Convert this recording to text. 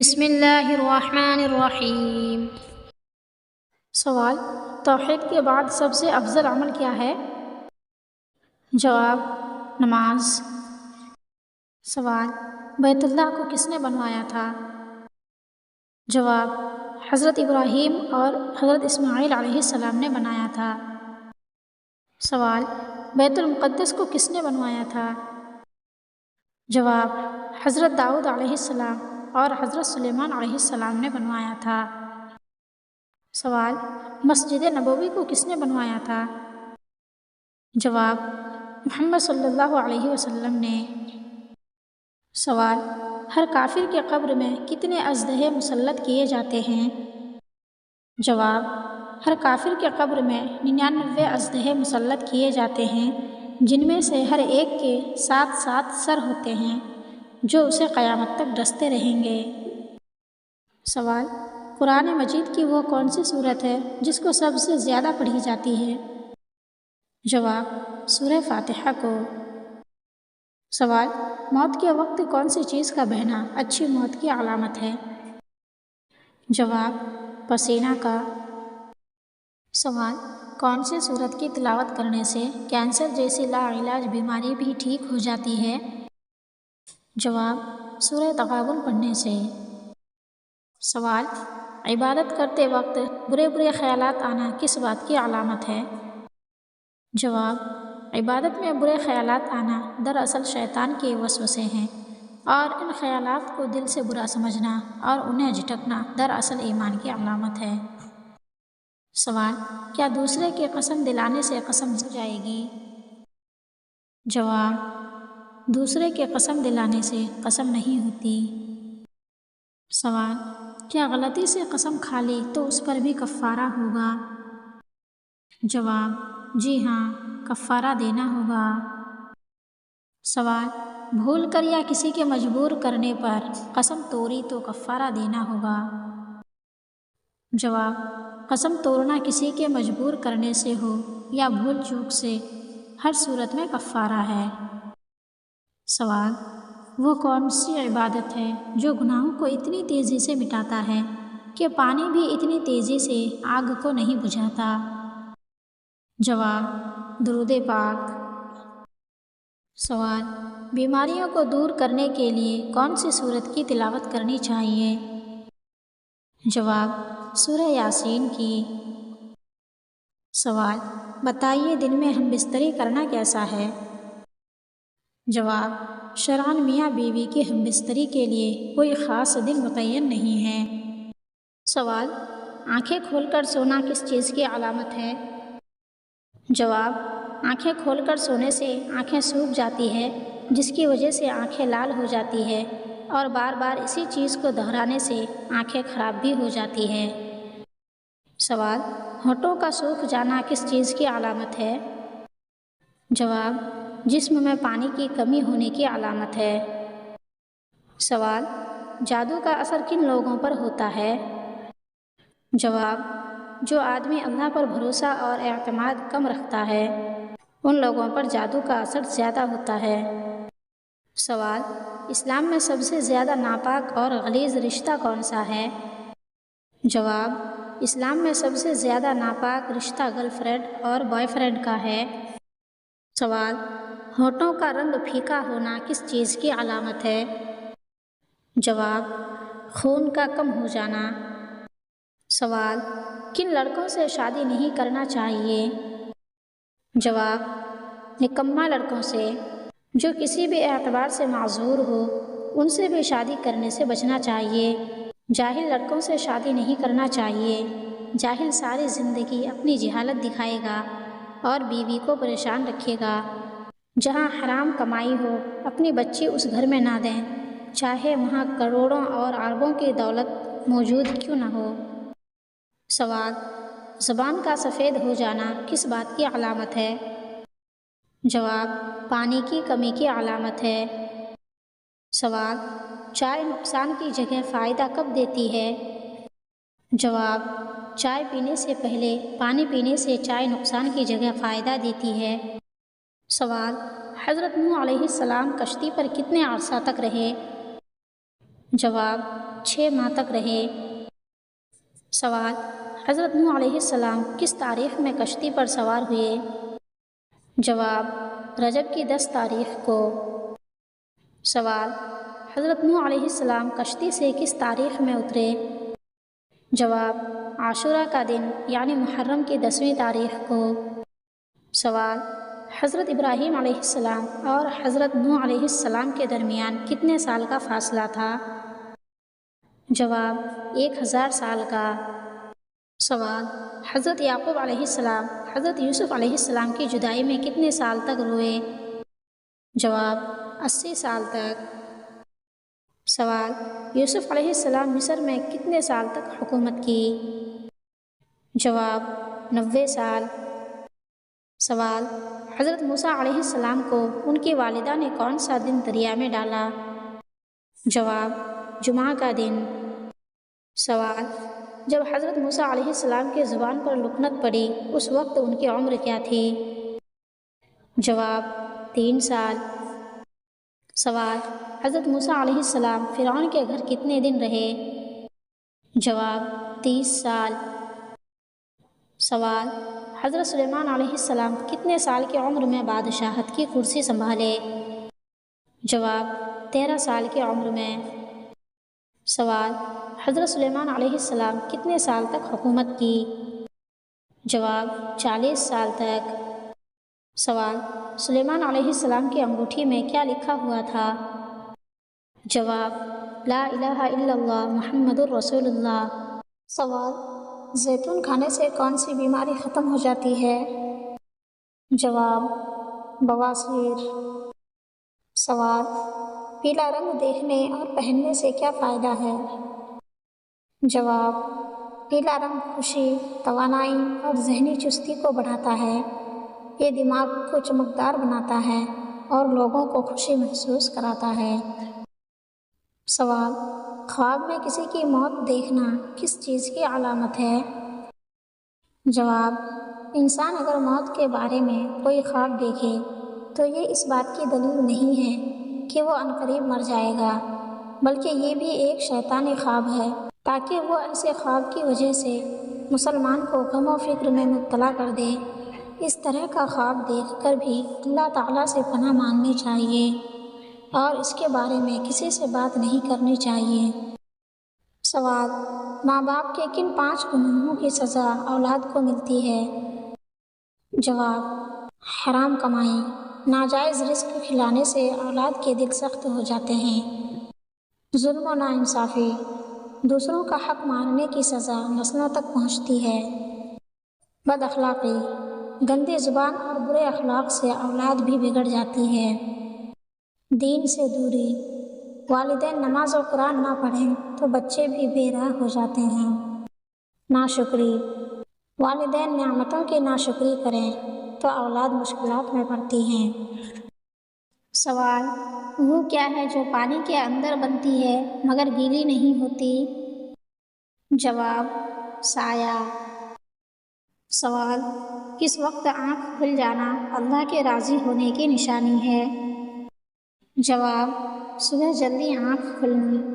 بسم اللہ الرحمن الرحیم۔ سوال: توحید کے بعد سب سے افضل عمل کیا ہے؟ جواب: نماز۔ سوال: بیت اللہ کو کس نے بنوایا تھا؟ جواب: حضرت ابراہیم اور حضرت اسماعیل علیہ السلام نے بنایا تھا۔ سوال: بیت المقدس کو کس نے بنوایا تھا؟ جواب: حضرت داؤد علیہ السلام اور حضرت سلیمان علیہ السلام نے بنوایا تھا۔ سوال: مسجد نبوی کو کس نے بنوایا تھا؟ جواب: محمد صلی اللہ علیہ وسلم نے۔ سوال: ہر کافر کے قبر میں کتنے اژدہے مسلط کیے جاتے ہیں؟ جواب: ہر کافر کے قبر میں 99 اژدہے مسلط کیے جاتے ہیں، جن میں سے ہر ایک کے 7 سر ہوتے ہیں، جو اسے قیامت تک ڈستے رہیں گے۔ سوال: قرآن مجید کی وہ کون سی صورت ہے جس کو سب سے زیادہ پڑھی جاتی ہے؟ جواب: سورہ فاتحہ کو۔ سوال: موت کے وقت کون سی چیز کا بہنا اچھی موت کی علامت ہے؟ جواب: پسینہ کا۔ سوال: کون سی سورت کی تلاوت کرنے سے کینسر جیسی لاعلاج بیماری بھی ٹھیک ہو جاتی ہے؟ جواب: سورہ تغابن پڑھنے سے۔ سوال: عبادت کرتے وقت برے خیالات آنا کس بات کی علامت ہے؟ جواب: عبادت میں برے خیالات آنا دراصل شیطان کے وسوسے ہیں، اور ان خیالات کو دل سے برا سمجھنا اور انہیں جھٹکنا دراصل ایمان کی علامت ہے۔ سوال: کیا دوسرے کے قسم دلانے سے قسم ہو جائے گی؟ جواب: دوسرے کے قسم دلانے سے قسم نہیں ہوتی۔ سوال: کیا غلطی سے قسم کھا لی تو اس پر بھی کفارہ ہوگا؟ جواب: جی ہاں، کفارہ دینا ہوگا۔ سوال: بھول کر یا کسی کے مجبور کرنے پر قسم توڑی تو کفارہ دینا ہوگا؟ جواب: قسم توڑنا کسی کے مجبور کرنے سے ہو یا بھول چوک سے، ہر صورت میں کفارہ ہے۔ سوال: وہ کون سی عبادت ہے جو گناہوں کو اتنی تیزی سے مٹاتا ہے کہ پانی بھی اتنی تیزی سے آگ کو نہیں بجھاتا؟ جواب: درود پاک۔ سوال: بیماریوں کو دور کرنے کے لیے کون سی سورت کی تلاوت کرنی چاہیے؟ جواب: سورہ یاسین کی۔ سوال: بتائیے دن میں ہم بستری کرنا کیسا ہے؟ جواب: شرعاً میاں بیوی کی ہم بستری کے لیے کوئی خاص دن متعین نہیں ہے۔ سوال: آنکھیں کھول کر سونا کس چیز کی علامت ہے؟ جواب: آنکھیں کھول کر سونے سے آنکھیں سوکھ جاتی ہے، جس کی وجہ سے آنکھیں لال ہو جاتی ہے، اور بار بار اسی چیز کو دہرانے سے آنکھیں خراب بھی ہو جاتی ہے۔ سوال: ہونٹوں کا سوکھ جانا کس چیز کی علامت ہے؟ جواب: جسم میں پانی کی کمی ہونے کی علامت ہے۔ سوال: جادو کا اثر کن لوگوں پر ہوتا ہے؟ جواب: جو آدمی اللہ پر بھروسہ اور اعتماد کم رکھتا ہے، ان لوگوں پر جادو کا اثر زیادہ ہوتا ہے۔ سوال: اسلام میں سب سے زیادہ ناپاک اور غلیظ رشتہ کون سا ہے؟ جواب: اسلام میں سب سے زیادہ ناپاک رشتہ گرل فرینڈ اور بوائے فرینڈ کا ہے۔ سوال: ہونٹوں کا رنگ پھیکا ہونا کس چیز کی علامت ہے؟ جواب: خون کا کم ہو جانا۔ سوال: کن لڑکوں سے شادی نہیں کرنا چاہیے؟ جواب: نکما لڑکوں سے، جو کسی بھی اعتبار سے معذور ہو، ان سے بھی شادی کرنے سے بچنا چاہیے۔ جاہل لڑکوں سے شادی نہیں کرنا چاہیے۔ جاہل ساری زندگی اپنی جہالت دکھائے گا اور بیوی کو پریشان رکھے گا۔ جہاں حرام کمائی ہو، اپنی بچی اس گھر میں نہ دیں، چاہے وہاں کروڑوں اور اربوں کی دولت موجود کیوں نہ ہو۔ سوال: زبان کا سفید ہو جانا کس بات کی علامت ہے؟ جواب: پانی کی کمی کی علامت ہے۔ سوال: چائے نقصان کی جگہ فائدہ کب دیتی ہے؟ جواب: چائے پینے سے پہلے پانی پینے سے چائے نقصان کی جگہ فائدہ دیتی ہے۔ سوال: حضرت نوح علیہ السلام کشتی پر کتنے عرصہ تک رہے؟ جواب: 6 ماہ تک رہے۔ سوال: حضرت نوح علیہ السلام کس تاریخ میں کشتی پر سوار ہوئے؟ جواب: رجب کی 10 تاریخ کو۔ سوال: حضرت نوح علیہ السلام کشتی سے کس تاریخ میں اترے؟ جواب: عاشوراء کا دن یعنی محرم کی 10ویں تاریخ کو۔ سوال: حضرت ابراہیم علیہ السلام اور حضرت نوح علیہ السلام کے درمیان کتنے سال کا فاصلہ تھا؟ جواب: 1000 سال کا۔ سوال: حضرت یعقوب علیہ السلام حضرت یوسف علیہ السلام کی جدائی میں کتنے سال تک روئے؟ جواب: 80 سال تک۔ سوال: یوسف علیہ السلام مصر میں کتنے سال تک حکومت کی؟ جواب: 90 سال۔ سوال: حضرت موسیٰ علیہ السلام کو ان کی والدہ نے کون سا دن دریا میں ڈالا؟ جواب: جمعہ کا دن۔ سوال: جب حضرت موسیٰ علیہ السلام کی زبان پر لکنت پڑی اس وقت ان کی عمر کیا تھی؟ جواب: 3 سال۔ سوال: حضرت موسیٰ علیہ السلام فرعون کے گھر کتنے دن رہے؟ جواب: 30 سال۔ سوال: حضرت سلیمان علیہ السلام کتنے سال کی عمر میں بادشاہت کی کرسی سنبھالے؟ جواب: 13 سال کی عمر میں۔ سوال: حضرت سلیمان علیہ السلام کتنے سال تک حکومت کی؟ جواب: 40 سال تک۔ سوال: سلیمان علیہ السلام کی انگوٹھی میں کیا لکھا ہوا تھا؟ جواب: لا الہ الا اللہ محمد الرسول اللہ۔ سوال: زیتون کھانے سے کون سی بیماری ختم ہو جاتی ہے؟ جواب: بواسیر۔ سوال: پیلا رنگ دیکھنے اور پہننے سے کیا فائدہ ہے؟ جواب: پیلا رنگ خوشی، توانائی اور ذہنی چستی کو بڑھاتا ہے۔ یہ دماغ کو چمکدار بناتا ہے اور لوگوں کو خوشی محسوس کراتا ہے۔ سوال: خواب میں کسی کی موت دیکھنا کس چیز کی علامت ہے؟ جواب: انسان اگر موت کے بارے میں کوئی خواب دیکھے تو یہ اس بات کی دلیل نہیں ہے کہ وہ عنقریب مر جائے گا، بلکہ یہ بھی ایک شیطانی خواب ہے تاکہ وہ ایسے خواب کی وجہ سے مسلمان کو غم و فکر میں مبتلا کر دے۔ اس طرح کا خواب دیکھ کر بھی اللہ تعالیٰ سے پناہ مانگنی چاہیے اور اس کے بارے میں کسی سے بات نہیں کرنی چاہیے۔ سوال: ماں باپ کے کن 5 گناہوں کی سزا اولاد کو ملتی ہے؟ جواب: حرام کمائی، ناجائز رزق کھلانے سے اولاد کے دل سخت ہو جاتے ہیں، ظلم و ناانصافی، دوسروں کا حق مارنے کی سزا نسلوں تک پہنچتی ہے، بد اخلاقی، گندی زبان اور برے اخلاق سے اولاد بھی بگڑ جاتی ہے، دین سے دوری، والدین نماز و قرآن نہ پڑھیں تو بچے بھی بے راہ ہو جاتے ہیں، ناشکری، والدین نعمتوں کی ناشکری کریں تو اولاد مشکلات میں پڑتی ہیں۔ سوال: وہ کیا ہے جو پانی کے اندر بنتی ہے مگر گیلی نہیں ہوتی؟ جواب: سایہ۔ سوال: کس وقت آنکھ کھل جانا اللہ کے راضی ہونے کی نشانی ہے؟ جواب: صبح جلدی آنکھ کھلنا۔